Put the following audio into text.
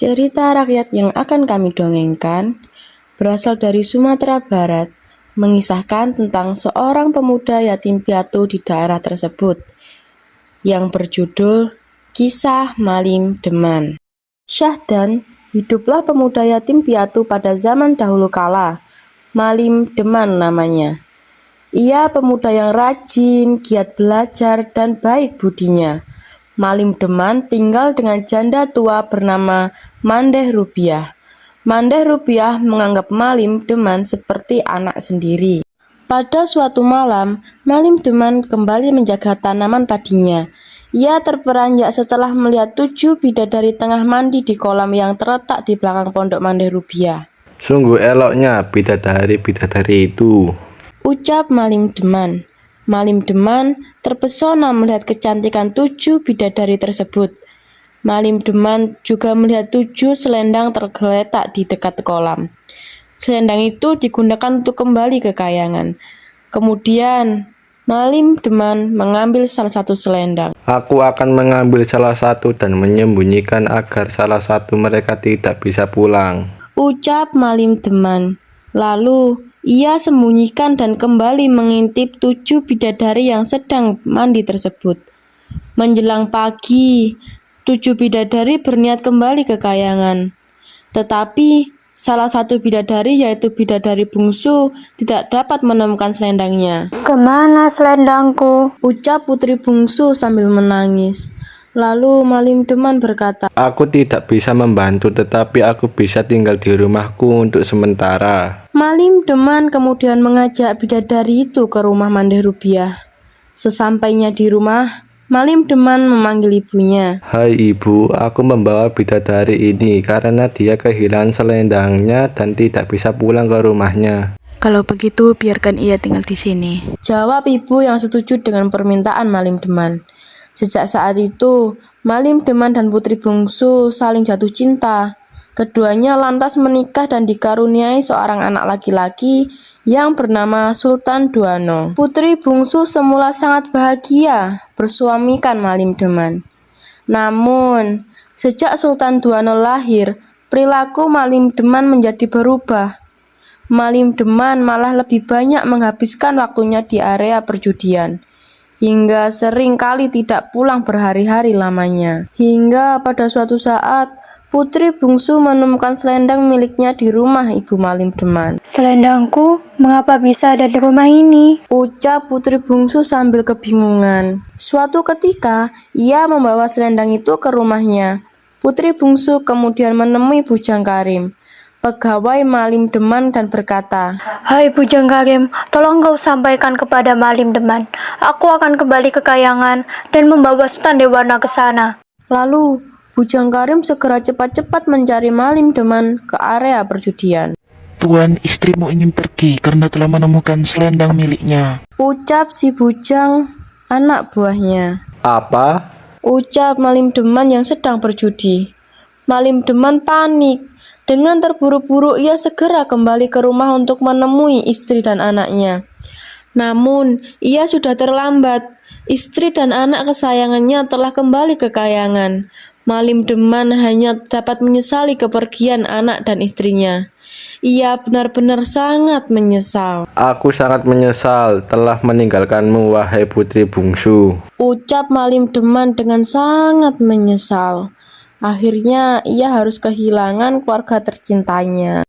Cerita rakyat yang akan kami dongengkan berasal dari Sumatera Barat, mengisahkan tentang seorang pemuda yatim piatu di daerah tersebut yang berjudul Kisah Malim Deman. Syahdan, hiduplah pemuda yatim piatu pada zaman dahulu kala. Malim Deman namanya. Ia pemuda yang rajin, giat belajar, dan baik budinya. Malim Deman tinggal dengan janda tua bernama Mandeh Rupiah. Mandeh Rupiah menganggap Malim Deman seperti anak sendiri. Pada suatu malam, Malim Deman kembali menjaga tanaman padinya. Ia terperanjak setelah melihat 7 bidadari tengah mandi di kolam yang terletak di belakang pondok Mandeh Rupiah. Sungguh eloknya bidadari-bidadari itu, ucap Malim Deman. Malim Deman terpesona melihat kecantikan 7 bidadari tersebut. Malim Deman juga melihat 7 selendang tergeletak di dekat kolam. Selendang itu digunakan untuk kembali ke kayangan. Kemudian, Malim Deman mengambil salah satu selendang. Aku akan mengambil salah satu dan menyembunyikan agar salah satu mereka tidak bisa pulang, ucap Malim Deman. Lalu, ia sembunyikan dan kembali mengintip 7 bidadari yang sedang mandi tersebut. Menjelang pagi, 7 bidadari berniat kembali ke kayangan. Tetapi, salah satu bidadari, yaitu bidadari bungsu, tidak dapat menemukan selendangnya. "Kemana selendangku?" ucap putri bungsu sambil menangis. Lalu Malim Deman berkata, "Aku tidak bisa membantu, tetapi aku bisa tinggal di rumahku untuk sementara." Malim Deman kemudian mengajak bidadari itu ke rumah Mandeh Rupiah. Sesampainya di rumah, Malim Deman memanggil ibunya. "Hai ibu, aku membawa bidadari ini karena dia kehilangan selendangnya dan tidak bisa pulang ke rumahnya." "Kalau begitu, biarkan ia tinggal di sini," jawab ibu yang setuju dengan permintaan Malim Deman. Sejak saat itu, Malim Deman dan putri bungsu saling jatuh cinta. Keduanya lantas menikah dan dikaruniai seorang anak laki-laki yang bernama Sultan Duano. Putri bungsu semula sangat bahagia bersuamikan Malim Deman. Namun, sejak Sultan Duano lahir, perilaku Malim Deman menjadi berubah. Malim Deman malah lebih banyak menghabiskan waktunya di area perjudian, hingga sering kali tidak pulang berhari-hari lamanya. Hingga pada suatu saat, putri bungsu menemukan selendang miliknya di rumah ibu Malim Deman. "Selendangku, mengapa bisa ada di rumah ini?" ucap putri bungsu sambil kebingungan. Suatu ketika, ia membawa selendang itu ke rumahnya. Putri bungsu kemudian menemui Bujang Karim, pegawai Malim Deman, dan berkata, "Hai Bujang Karim, tolong kau sampaikan kepada Malim Deman. Aku akan kembali ke kayangan dan membawa Sultan Dewana ke sana." Lalu, Bujang Karim segera cepat-cepat mencari Malim Deman ke area perjudian. "Tuan, istrimu ingin pergi karena telah menemukan selendang miliknya," ucap si Bujang, anak buahnya. "Apa?" ucap Malim Deman yang sedang berjudi. Malim Deman panik. Dengan terburu-buru ia segera kembali ke rumah untuk menemui istri dan anaknya. Namun, ia sudah terlambat. Istri dan anak kesayangannya telah kembali ke kayangan. Malim Deman hanya dapat menyesali kepergian anak dan istrinya. Ia benar-benar sangat menyesal. "Aku sangat menyesal telah meninggalkanmu, wahai putri bungsu," ucap Malim Deman dengan sangat menyesal. Akhirnya ia harus kehilangan keluarga tercintanya.